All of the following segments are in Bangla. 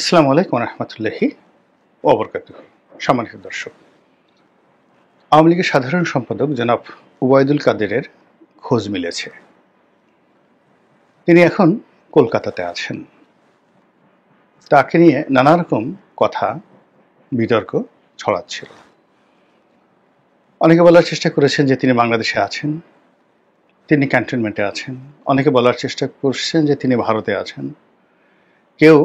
আসসালামু আলাইকুম রহমতুল্লাহি ওবরকাতুহ। সম্মানিত দর্শক, আওয়ামী লীগের সাধারণ সম্পাদক জনাব ওবায়দুল কাদেরের খোঁজ মিলেছে। তিনি এখন কলকাতাতে আছেন। তাকে নিয়ে নানা রকম কথা বিতর্ক ছড়াচ্ছিল। অনেকে বলার চেষ্টা করেছেন যে তিনি বাংলাদেশে আছেন, তিনি ক্যান্টনমেন্টে আছেন। অনেকে বলার চেষ্টা করছেন যে তিনি ভারতে আছেন। কেউ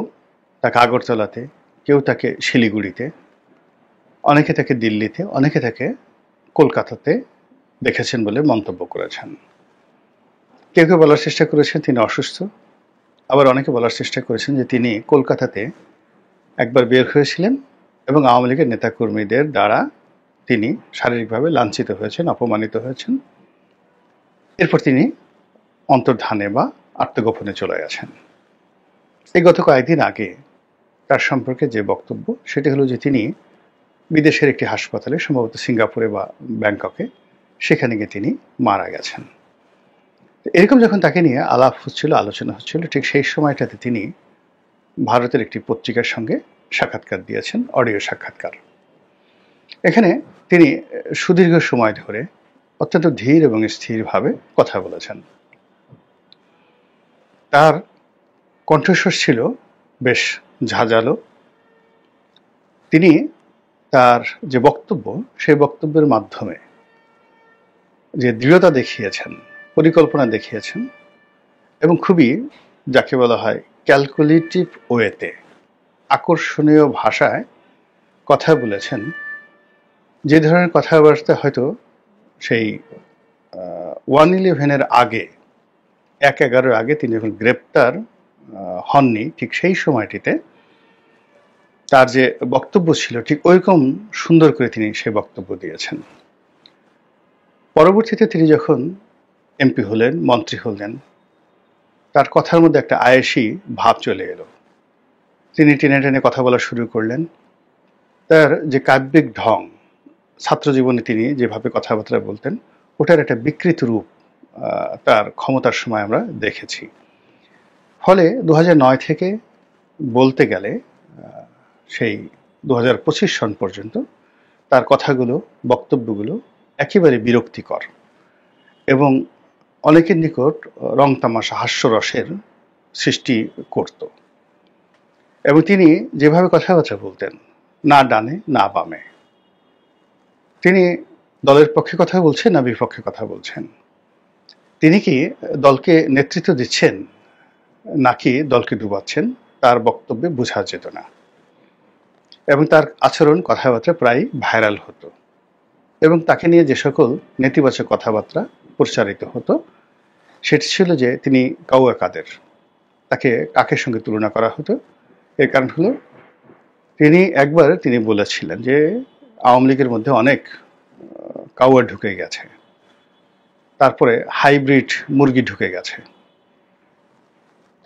তাকে আগরতলাতে, কেউ তাকে শিলিগুড়িতে, অনেকে তাকে দিল্লিতে, অনেকে তাকে কলকাতাতে দেখেছেন বলে মন্তব্য করেছেন। কেউ কেউ বলার চেষ্টা করেছেন তিনি অসুস্থ, আবার অনেকে বলার চেষ্টা করেছেন যে তিনি কলকাতাতে একবার বের হয়েছিলেন এবং আওয়ামী লীগের নেতাকর্মীদের দ্বারা তিনি শারীরিকভাবে লাঞ্ছিত হয়েছেন, অপমানিত হয়েছেন। এরপর তিনি অন্তর্ধানে বা আত্মগোপনে চলে গেছেন। এই গত কয়েকদিন আগে তার সম্পর্কে যে বক্তব্য, সেটি হলো যে তিনি বিদেশের একটি হাসপাতালে, সম্ভবত সিঙ্গাপুরে বা ব্যাংককে, সেখানে গিয়ে তিনি মারা গেছেন। এরকম যখন তাকে নিয়ে আলাপ হচ্ছিল, আলোচনা হচ্ছিল, ঠিক সেই সময়টাতে তিনি ভারতের একটি পত্রিকার সঙ্গে সাক্ষাৎকার দিয়েছেন, অডিও সাক্ষাৎকার। এখানে তিনি সুদীর্ঘ সময় ধরে অত্যন্ত ধীর এবং স্থিরভাবে কথা বলেছেন। তার কণ্ঠস্বর ছিল বেশ ঝাঁঝালো। তিনি তার যে বক্তব্য, সেই বক্তব্যের মাধ্যমে যে দৃঢ়তা দেখিয়েছেন, পরিকল্পনা দেখিয়েছেন এবং খুবই, যাকে বলা হয়, ক্যালকুলেটিভ ওয়েতে, আকর্ষণীয় ভাষায় কথা বলেছেন, যে ধরনের কথাবার্তা হয়তো সেই 1/11-এর আগে, 1/11-এর আগে তিনি যখন গ্রেপ্তার হননি, ঠিক সেই সময়টিতে তার যে বক্তব্য ছিল ঠিক ওইরকম সুন্দর করে তিনি সেই বক্তব্য দিয়েছেন। পরবর্তীতে তিনি যখন এমপি হলেন, মন্ত্রী হলেন, তার কথার মধ্যে একটা আয়েশি ভাব চলে এলো। তিনি টেনে টেনে কথা বলা শুরু করলেন। তার যে কাব্যিক ঢং, ছাত্র জীবনে তিনি যেভাবে কথাবার্তা বলতেন, ওটার একটা বিকৃত রূপ তার ক্ষমতার সময় আমরা দেখেছি। ফলে 2009 থেকে বলতে গেলে সেই 2025 সন পর্যন্ত তার কথাগুলো, বক্তব্যগুলো একেবারে বিরক্তিকর এবং অনেকের নিকট রং তামাশা, হাস্যরসের সৃষ্টি করত। এবং তিনি যেভাবে কথাবার্তা বলতেন, না ডানে না বামে, তিনি দলের পক্ষে কথা বলছেন না বিপক্ষে কথা বলছেন, তিনি কি দলকে নেতৃত্ব দিচ্ছেন নাকি দলকে ডুবাচ্ছেন, তার বক্তব্যে বোঝা যেত না। এবং তার আচরণ, কথাবার্তা প্রায় ভাইরাল হতো এবং তাকে নিয়ে যে সকল নেতিবাচক কথাবার্তা প্রচারিত হতো, সেটি ছিল যে তিনি কাউয়া কাদের। তাকে কাকের সঙ্গে তুলনা করা হতো। এর কারণ হলো তিনি বলেছিলেন যে আওয়ামী লীগের মধ্যে অনেক কাউয়া ঢুকে গেছে, তারপরে হাইব্রিড মুরগি ঢুকে গেছে।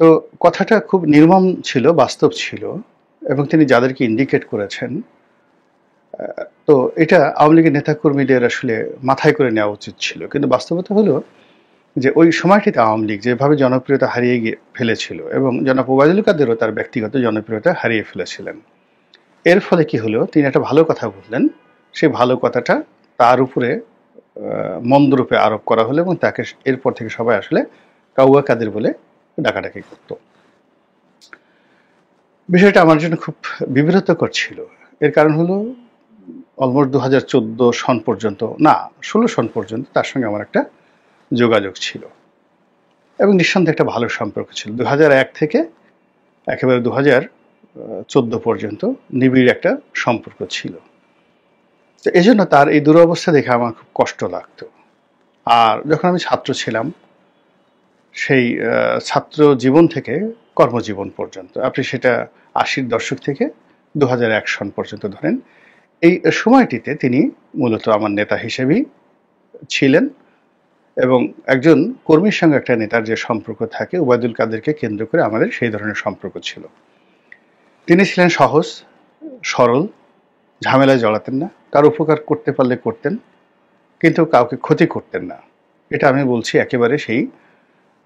তো কথাটা খুব নির্মম ছিল, বাস্তব ছিল এবং তিনি যাদেরকে ইন্ডিকেট করেছেন, তো এটা আওয়ামী লীগের নেতাকর্মীদের আসলে মাথায় করে নেওয়া উচিত ছিল। কিন্তু বাস্তবতা হলো যে ওই সময়টিতে আওয়ামী লীগ যেভাবে জনপ্রিয়তা হারিয়ে ফেলেছিল এবং জনাব ওবায়দুল কাদেরও তার ব্যক্তিগত জনপ্রিয়তা হারিয়ে ফেলেছিলেন। এর ফলে কি হলো, তিনি একটা ভালো কথা বললেন, সেই ভালো কথাটা তার উপরে মন্দরূপে আরোপ করা হলো এবং তাকে এরপর থেকে সবাই আসলে কাউয়া কাদের বলে ডাকাডাকি করত। বিষয়টা আমার জন্য খুব বিব্রতকর ছিল। এর কারণ হলো অলমোস্ট 2014 সন পর্যন্ত, না 16 সন পর্যন্ত তার সঙ্গে আমার একটা যোগাযোগ ছিল এবং নিঃসন্দেহে একটা ভালো সম্পর্ক ছিল। 2001 থেকে একেবারে 2014 পর্যন্ত নিবিড় একটা সম্পর্ক ছিল। তো এই জন্য তার এই দুরবস্থা দেখে আমার খুব কষ্ট লাগতো। আর যখন আমি ছাত্র ছিলাম, সেই ছাত্র জীবন থেকে কর্মজীবন পর্যন্ত, আপনি সেটা 80-র দশক থেকে 2001 সন পর্যন্ত ধরেন, এই সময়টিতে তিনি মূলত আমার নেতা হিসেবেই ছিলেন এবং একজন কর্মীর সঙ্গে একটা নেতার যে সম্পর্ক থাকে, ওবায়দুল কাদেরকে কেন্দ্র করে আমাদের সেই ধরনের সম্পর্ক ছিল। তিনি ছিলেন সহজ সরল, ঝামেলায় জড়াতেন না, কারো উপকার করতে পারলে করতেন, কিন্তু কাউকে ক্ষতি করতেন না। এটা আমি বলছি একেবারে সেই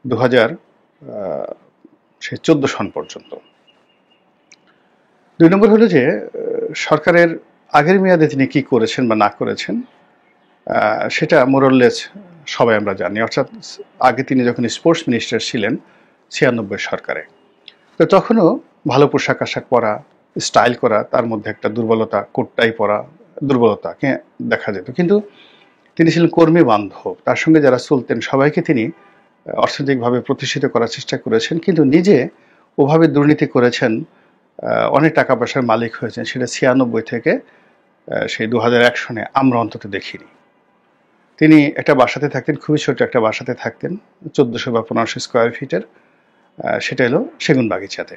2014 সন পর্যন্ত। 2 নম্বর হলো যে সরকারের আগের মেয়াদে তিনি কি করেছেন বা না করেছেন সেটা মোরললেস সবাই আমরা জানি। অর্থাৎ আগে তিনি যখন স্পোর্টস মিনিস্টার ছিলেন 96 সরকারে, তো তখনও ভালো পোশাক আশাক পরা, স্টাইল করা, তার মধ্যে একটা দুর্বলতা, কোটটাই পরা দুর্বলতাকে দেখা যেত। কিন্তু তিনি ছিলেন কর্মী বান্ধব, তার সঙ্গে যারা চলতেন সবাইকে তিনি অর্থনৈতিকভাবে প্রতিষ্ঠিত করার চেষ্টা করেছেন, কিন্তু নিজে ওভাবে দুর্নীতি করেছেন, অনেক টাকা পয়সার মালিক হয়েছেন, সেটা 96 থেকে সেই 2001 সনে আমরা অন্তত দেখিনি। তিনি একটা বাসাতে থাকতেন, খুবই ছোট একটা বাসাতে থাকতেন, 1400 বা 1500 স্কোয়ার ফিটের, সেটা হলো সেগুন বাগিচাতে,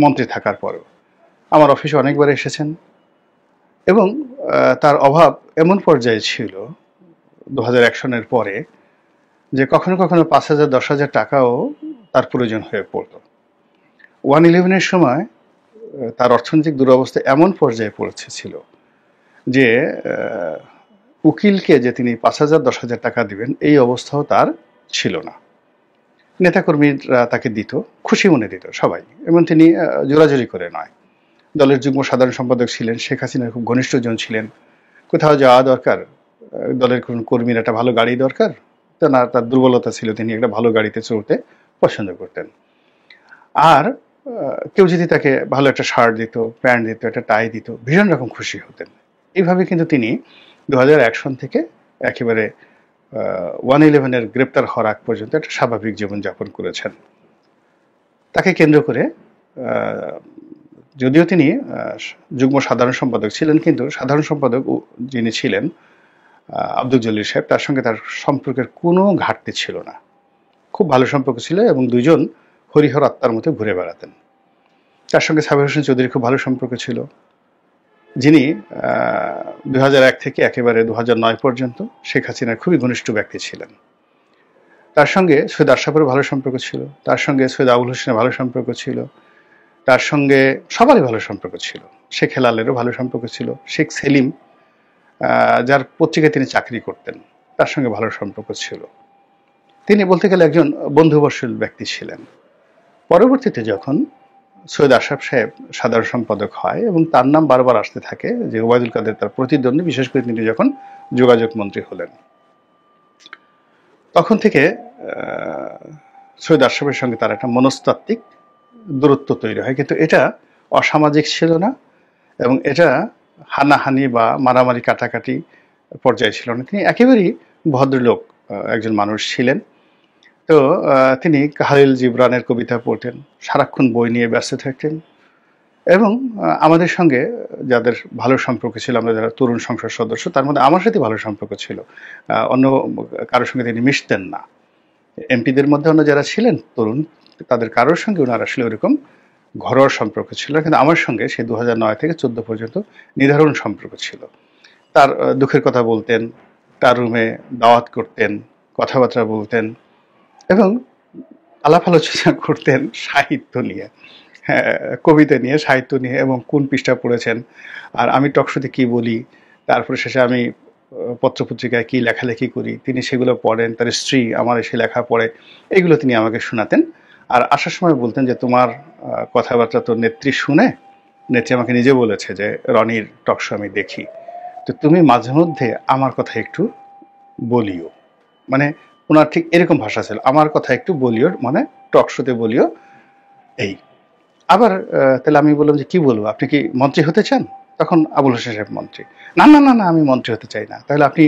মন্ত্রী থাকার পরেও। আমার অফিসে অনেকবার এসেছেন এবং তার অভাব এমন পর্যায়ে ছিল 2001 সনের পরে যে কখনো কখনো 5,000 10,000 টাকাও তার প্রয়োজন হয়ে পড়ত। 1/11-এর সময় তার অর্থনৈতিক দুরবস্থা এমন পর্যায়ে পৌঁছেছিল যে উকিলকে যে তিনি 5,000 10,000 টাকা দিবেন এই অবস্থাও তার ছিল না। নেতাকর্মীরা তাকে দিত, খুশি মনে দিত সবাই, এবং তিনি জোরাজুরি করে নয়। দলের যুগ্ম সাধারণ সম্পাদক ছিলেন, শেখ হাসিনার খুব ঘনিষ্ঠজন ছিলেন। কোথাও যাওয়া দরকার, দলের কোন কর্মীর একটা ভালো গাড়ি দরকার, তা না, তার দুর্বলতা ছিল তিনি একটা ভালো গাড়িতে চড়তে পছন্দ করতেন। আর কেউ যদি তাকে ভালো একটা শার্ট দিত, প্যান্ট দিত, একটা টাই দিত, ভীষণ রকম খুশি হতেন। এইভাবে কিন্তু তিনি 2001 সন থেকে একেবারে 1/11-এর গ্রেপ্তার হওয়ার আগ পর্যন্ত একটা স্বাভাবিক জীবনযাপন করেছেন। তাকে কেন্দ্র করে যদিও তিনি যুগ্ম সাধারণ সম্পাদক ছিলেন, কিন্তু সাধারণ সম্পাদক যিনি ছিলেন আব্দুল জলিল সাহেব, তার সঙ্গে তার সম্পর্কের কোনো ঘাটতি ছিল না, খুব ভালো সম্পর্ক ছিল এবং দুইজন হরিহর আত্মার মতো ঘুরে বেড়াতেন। তার সঙ্গে সাবির হোসেন চৌধুরীর খুব ভালো সম্পর্ক ছিল, যিনি 2001 থেকে একেবারে 2009 পর্যন্ত শেখ হাসিনার খুবই ঘনিষ্ঠ ব্যক্তি ছিলেন। তার সঙ্গে সৈয়দ আশরাফের ভালো সম্পর্ক ছিল, তার সঙ্গে সৈয়দ আবুল হোসেনের ভালো সম্পর্ক ছিল, তার সঙ্গে সবারই ভালো সম্পর্ক ছিল। শেখ হেলালেরও ভালো সম্পর্ক ছিল, শেখ সেলিম যার পত্রিকায় তিনি চাকরি করতেন তার সঙ্গে ভালো সম্পর্ক ছিল। তিনি বলতে গেলে একজন বন্ধুবৎসল ব্যক্তি ছিলেন। পরবর্তীতে যখন সৈয়দ আশরাফ সাহেব সাধারণ সম্পাদক হয় এবং তার নাম বারবার আসতে থাকে যে ওবায়দুল কাদের তার প্রতিদ্বন্দ্বী, বিশেষ করে তিনি যখন যোগাযোগ মন্ত্রী হলেন, তখন থেকে সৈয়দ আশরাফের সঙ্গে তার একটা মনস্তাত্ত্বিক দূরত্ব তৈরি হয়। কিন্তু এটা অসামাজিক ছিল না এবং এটা হানাহানি বা মারামারি কাটাকাটি পর্যায়ে ছিল না। তিনি একেবারেই ভদ্রলোক একজন মানুষ ছিলেন। তো তিনি খালিল জিবরানের কবিতা পড়তেন, সারাক্ষণ বই নিয়ে ব্যস্ত থাকতেন এবং আমাদের সঙ্গে যাদের ভালো সম্পর্ক ছিল, আমরা যারা তরুণ সংসদ সদস্য, তার মধ্যে আমার সাথে ভালো সম্পর্ক ছিল, অন্য কারোর সঙ্গে তিনি মিশতেন না। এমপিদের মধ্যে অন্য যারা ছিলেন তরুণ, তাদের কারোর সঙ্গে ওনার আসলে ওরকম ঘরোয়া সম্পর্ক ছিল, কিন্তু আমার সঙ্গে সেই 2009 থেকে 14 পর্যন্ত নির্ধারণ সম্পর্ক ছিল। তার দুঃখের কথা বলতেন, তার রুমে দাওয়াত করতেন, কথাবার্তা বলতেন এবং আলাপ আলোচনা করতেন সাহিত্য নিয়ে, কবিতা নিয়ে, সাহিত্য নিয়ে, এবং কোন পৃষ্ঠা পড়েছেন, আর আমি টকশোতে কি বলি, তারপরে শেষে আমি পত্রপত্রিকায় কি লেখালেখি করি, তিনি সেগুলো পড়েন, তার স্ত্রী আমার এসে লেখা পড়ে, এগুলো তিনি আমাকে শোনাতেন। আর আসার সময় বলতেন যে তোমার কথাবার্তা তো নেত্রী শুনে, নেত্রী আমাকে নিজে বলেছে যে রনির টকশো আমি দেখি, তো তুমি মাঝে মধ্যে আমার কথা একটু বলিও। মানে ওনার ঠিক এরকম ভাষা ছিল, আমার কথা একটু বলিও মানে টকশোতে বলিও। এই আবার তাহলে আমি বললাম যে কি বলবো, আপনি কি মন্ত্রী হতে চান? তখন আবুল হোসেন সাহেব মন্ত্রী। না না না না, আমি মন্ত্রী হতে চাই না। তাহলে আপনি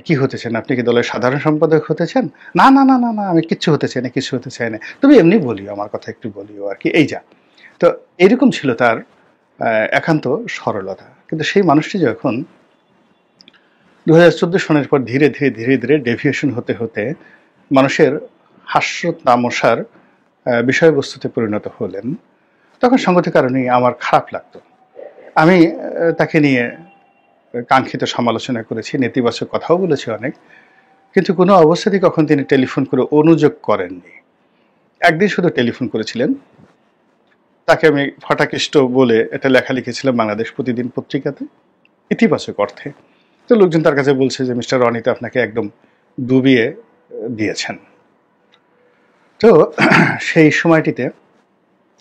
কি হতে চান? আপনি কি দলের সাধারণ সম্পাদক হতে চান? না না না না না, আমি কিচ্ছু হতে চাই না, কিছু হতে চাই না, তুমি এমনি বলিও, আমার কথা একটু বলিও আর কি, এই যা। তো এরকম ছিল তার একান্ত সরলতা। কিন্তু সেই মানুষটি যখন 2014 সনের পর ধীরে ধীরে ধীরে ধীরে ডেভিয়েশন হতে হতে মানুষের হাস্য তামাশার বিষয়বস্তুতে পরিণত হলেন, তখন সঙ্গত কারণেই আমার খারাপ লাগতো। আমি তাকে নিয়ে কাঙ্ক্ষিত সমালোচনা করেছি, নেতিবাচক কথাও বলেছি অনেক, কিন্তু কোনো অবস্থাতেই কখন তিনি টেলিফোন করে অনুযোগ করেননি। একদিন শুধু টেলিফোন করেছিলেন, তাকে আমি ফটাকেষ্ট বলে একটা লেখা লিখেছিলাম বাংলাদেশ প্রতিদিন পত্রিকাতে, ইতিবাচক অর্থে। তো লোকজন তার কাছে বলছে যে মিস্টার রনি তো আপনাকে একদম ডুবিয়ে দিয়েছেন। তো সেই সময়টিতে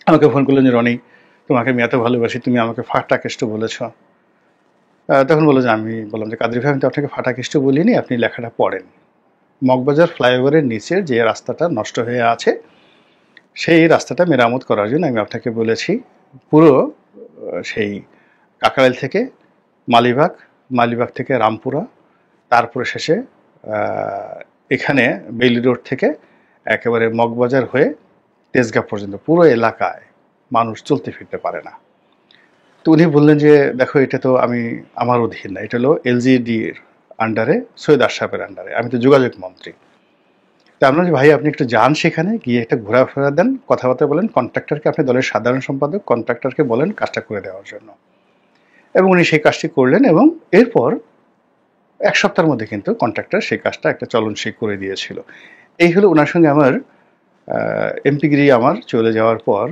আমাকে ফোন করলেন যে রনি, তোমাকে আমি এত ভালোবাসি, তুমি আমাকে ফাটাকেষ্ট বলেছ। তখন বললো যে, আমি বললাম যে কাদরি ভাই, আমি তো আপনাকে ফাটাকেষ্ট বলিনি, আপনি লেখাটা পড়েন। মগবাজার ফ্লাইওভারের নিচে যে রাস্তাটা নষ্ট হয়ে আছে, সেই রাস্তাটা মেরামত করার জন্য আমি আপনাকে বলেছি। পুরো সেই কাকরাইল থেকে মালিবাগ, মালিবাগ থেকে রামপুরা, তারপরে শেষে এখানে বেইলি রোড থেকে একেবারে মগবাজার হয়ে তেজগাঁ পর্যন্ত পুরো এলাকায় মানুষ চলতে ফিরতে পারে না। তো উনি বললেন যে, দেখো এটা তো আমার অধীন না, এটা হলো এলজিডির আন্ডারে, সৈয়দ আশরাফের আন্ডারে, আমি তো যোগাযোগ মন্ত্রী। তা আমরা যে, ভাই আপনি একটু যান, সেখানে গিয়ে একটা ঘোরাফেরা দেন, কথাবার্তা বলেন, কন্ট্রাক্টরকে, আপনি দলের সাধারণ সম্পাদক, কন্ট্রাক্টরকে বলেন কাজটা করে দেওয়ার জন্য। এবং উনি সেই কাজটি করলেন, এবং এরপর 1 সপ্তাহের মধ্যে কিন্তু কন্ট্রাক্টর সেই কাজটা একটা চলনসই করে দিয়েছিল। এই হলো ওনার সঙ্গে আমার এমপিগিরি আমার চলে যাওয়ার পর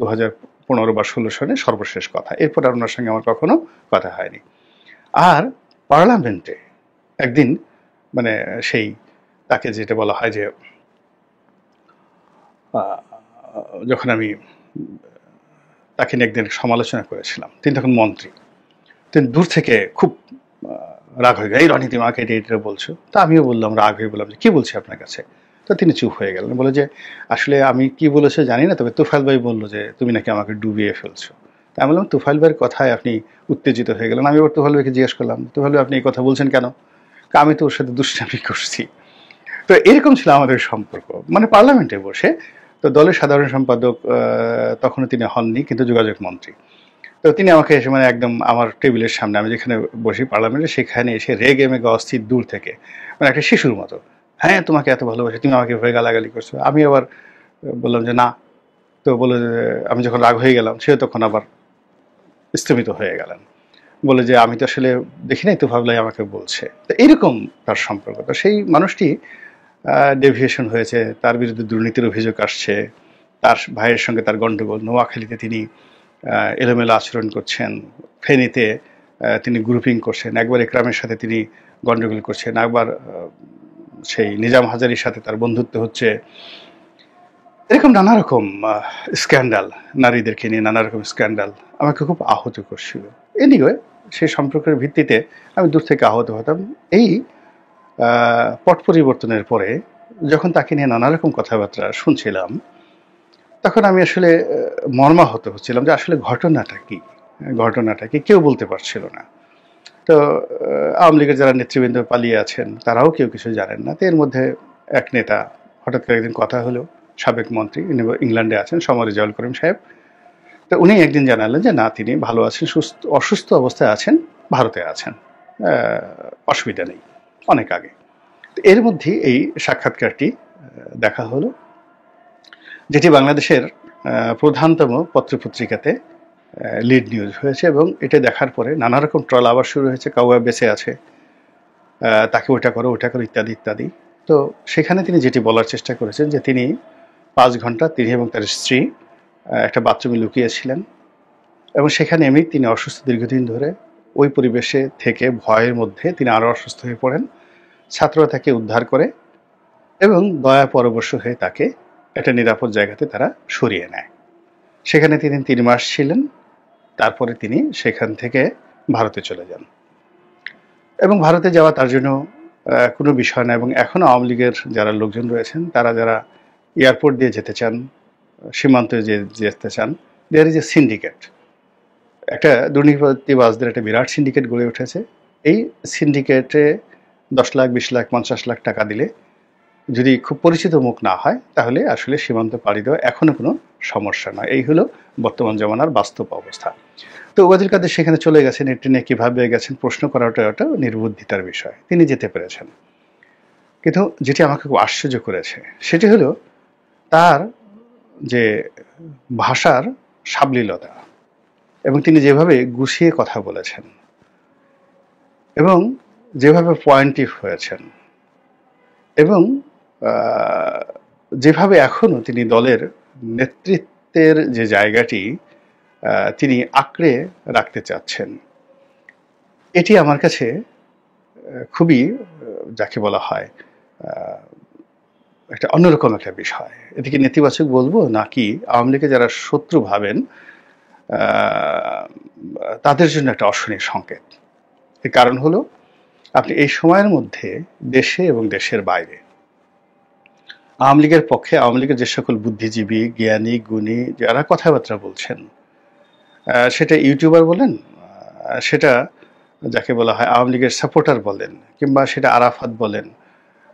2015 বা 16 সনে সর্বশেষ কথা। এরপর আর ওনার সঙ্গে আমার কখনো কথা হয়নি। আর পার্লামেন্টে একদিন মানে সেই তাকে যেটা বলা হয় যে, যখন আমি তাকে নিয়ে একদিন সমালোচনা করেছিলাম, তিনি তখন মন্ত্রী, তিনি দূর থেকে খুব রাগ হয়ে গেল, এই রনি তুমি আমাকে এটা বলছো। তা আমিও বললাম, রাগ হয়ে বললাম যে, কি বলছি আপনার কাছে? তো তিনি চুপ হয়ে গেলেন, বলে যে, আসলে আমি কি বলেছে জানি না, তবে তুফাইল ভাই বললো যে তুমি নাকি আমাকে ডুবিয়ে ফেলছো। তা আমি বললাম, তুফাইল ভাইয়ের কথায় আপনি উত্তেজিত হয়ে গেলেন। আমি ওর তুফাইল ভাইকে জিজ্ঞেস করলাম, তুফাইল ভাই আপনি এই কথা বলছেন কেন? আমি তো ওর সাথে দুষ্টামি করছি। তো এরকম ছিল আমাদের সম্পর্ক, মানে পার্লামেন্টে বসে। তো দলের সাধারণ সম্পাদক তখনও তিনি হননি, কিন্তু যোগাযোগ মন্ত্রী। তো তিনি আমাকে এসে মানে একদম আমার টেবিলের সামনে, আমি যেখানে বসি পার্লামেন্টে, সেখানে এসে রেগে মেগে অস্থির দূর থেকে, মানে একটা শিশুর মতো, হ্যাঁ তোমাকে এত ভালোবাসি, তুমি আমাকে ভয়ে গালাগালি করছো। আমি আবার বললাম যে না। তো বলে যে, আমি যখন রাগ হয়ে গেলাম, সে তখন আবার স্থমিত হয়ে গেলেন, বলে যে আমি তো আসলে দেখি নাই, তো ভাবলাই আমাকে বলছে। তো এইরকম তার সম্পর্ক। তো সেই মানুষটি ডেভিয়েশন হয়েছে, তার বিরুদ্ধে দুর্নীতির অভিযোগ আসছে, তার ভাইয়ের সঙ্গে তার গণ্ডগোল, নোয়াখালীতে তিনি এলোমেলো আচরণ করছেন, ফেনীতে তিনি গ্রুপিং করছেন, একবার একরামের সাথে তিনি গণ্ডগোল করছেন, একবার সেই নিজাম হাজারির সাথে তার বন্ধুত্ব হচ্ছে। এরকম নানা রকম স্ক্যান্ডাল, নারীদেরকে নিয়ে নানা রকম স্ক্যান্ডাল আমাকে খুব আহত করছিল। এনিওয়ে, সেই সম্পর্কের ভিত্তিতে আমি দূর থেকে আহত হতাম। এই পট পরিবর্তনের পরে যখন তাকে নিয়ে নানা রকম কথাবার্তা শুনছিলাম, তখন আমি আসলে মর্মাহত হচ্ছিলাম যে আসলে ঘটনাটা কি কেউ বলতে পারছিল না। তো আওয়ামী লীগের যারা নেতৃবৃন্দ পালিয়ে আছেন, তারাও কেউ কিছু জানেন না। তো এর মধ্যে এক নেতা, হঠাৎ করে একদিন কথা হলো, সাবেক মন্ত্রী, ইংল্যান্ডে আছেন, সমর রেজাউল করিম সাহেব। তো উনি একদিন জানালেন যে না, তিনি ভালো আছেন, অসুস্থ অবস্থায় আছেন, ভারতে আছেন, অসুবিধা নেই, অনেক আগে। তো এর মধ্যে এই সাক্ষাৎকারটি দেখা হলো, যেটি বাংলাদেশের প্রধানতম পত্রপত্রিকাতে লিড নিউজ হয়েছে। এবং এটা দেখার পরে নানা রকম ট্রল আবার শুরু হয়েছে, কাউয়া বেঁচে আছে, তাকে ওটা করো ইত্যাদি ইত্যাদি। তো সেখানে তিনি যেটি বলার চেষ্টা করেছেন যে তিনি 5 ঘন্টা তিনি এবং তার স্ত্রী একটা বাথরুমে লুকিয়েছিলেন, এবং সেখানে তিনি অসুস্থ দীর্ঘদিন ধরে, ওই পরিবেশে থেকে ভয়ের মধ্যে তিনি আরও অসুস্থ হয়ে পড়েন। ছাত্ররা তাকে উদ্ধার করে এবং দয়া পরবশ হয়ে তাকে একটা নিরাপদ জায়গাতে তারা সরিয়ে নেয়। সেখানে তিনি 3 মাস ছিলেন, তারপরে তিনি সেখান থেকে ভারতে চলে যান। এবং ভারতে যাওয়া তার জন্য কোনো বিষয় না। এবং এখনও আওয়ামী লীগের যারা লোকজন রয়েছেন, তারা যারা এয়ারপোর্ট দিয়ে যেতে চান, সীমান্তে যেতে চান, দেয়ার ইজ এ সিন্ডিকেট, একটা দুর্নীতিবাজদের একটা বিরাট সিন্ডিকেট গড়ে উঠেছে। এই সিন্ডিকেটে 10 লাখ, 20 লাখ, 50 লাখ টাকা দিলে, যদি খুব পরিচিত মুখ না হয়, তাহলে আসলে সীমান্ত পাড়ি দেওয়া এখনো কোনো সমস্যা নয়। এই হলো বর্তমান জমানার বাস্তব অবস্থা। তো ওবায়দুল কাদের সেখানে চলে গেছেন, ট্রেনে কিভাবে গেছেন প্রশ্ন করাটা ওটা নির্বুদ্ধিতার বিষয়, তিনি যেতে পেরেছেন। কিন্তু যেটি আমাকে খুব আশ্চর্য করেছে সেটি হলো তার যে ভাষার সাবলীলতা, এবং তিনি যেভাবে গুছিয়ে কথা বলেছেন, এবং যেভাবে পয়েন্টিভ হয়েছেন, এবং যেভাবে এখনো তিনি দলের নেতৃত্বের যে জায়গাটি তিনি আঁকড়ে রাখতে চাচ্ছেন, এটি আমার কাছে খুবই, যাকে বলা হয়, একটা অন্যরকম একটা বিষয়। এটিকে নেতিবাচক বলবো নাকি আওয়ামী লীগকে যারা শত্রু ভাবেন তাদের জন্য একটা অশনির সংকেত। এর কারণ হলো আপনি এই সময়ের মধ্যে দেশে এবং দেশের বাইরে আওয়ামী লীগের পক্ষে, আওয়ামী লীগের যে সকল বুদ্ধিজীবী, জ্ঞানী, গুণী যারা কথাবার্তা বলছেন, সেটা ইউটিউবার বলেন, সেটা যাকে বলা হয় আওয়ামী লীগের সাপোর্টার বলেন, কিংবা সেটা আরাফাত বলেন,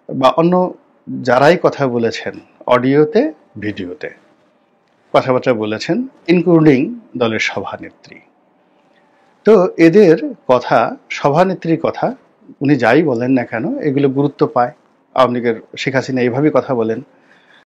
বা অন্য যারাই কথা বলেছেন অডিওতে, ভিডিওতে কথাবার্তা বলেছেন, ইনক্লুডিং দলের সভানেত্রী। তো এদের কথা, সভানেত্রীর কথা উনি যাই বলেন না কেন, এগুলো গুরুত্ব পায়। আওয়ামী লীগের শেখ হাসিনা এইভাবেই কথা বলেন,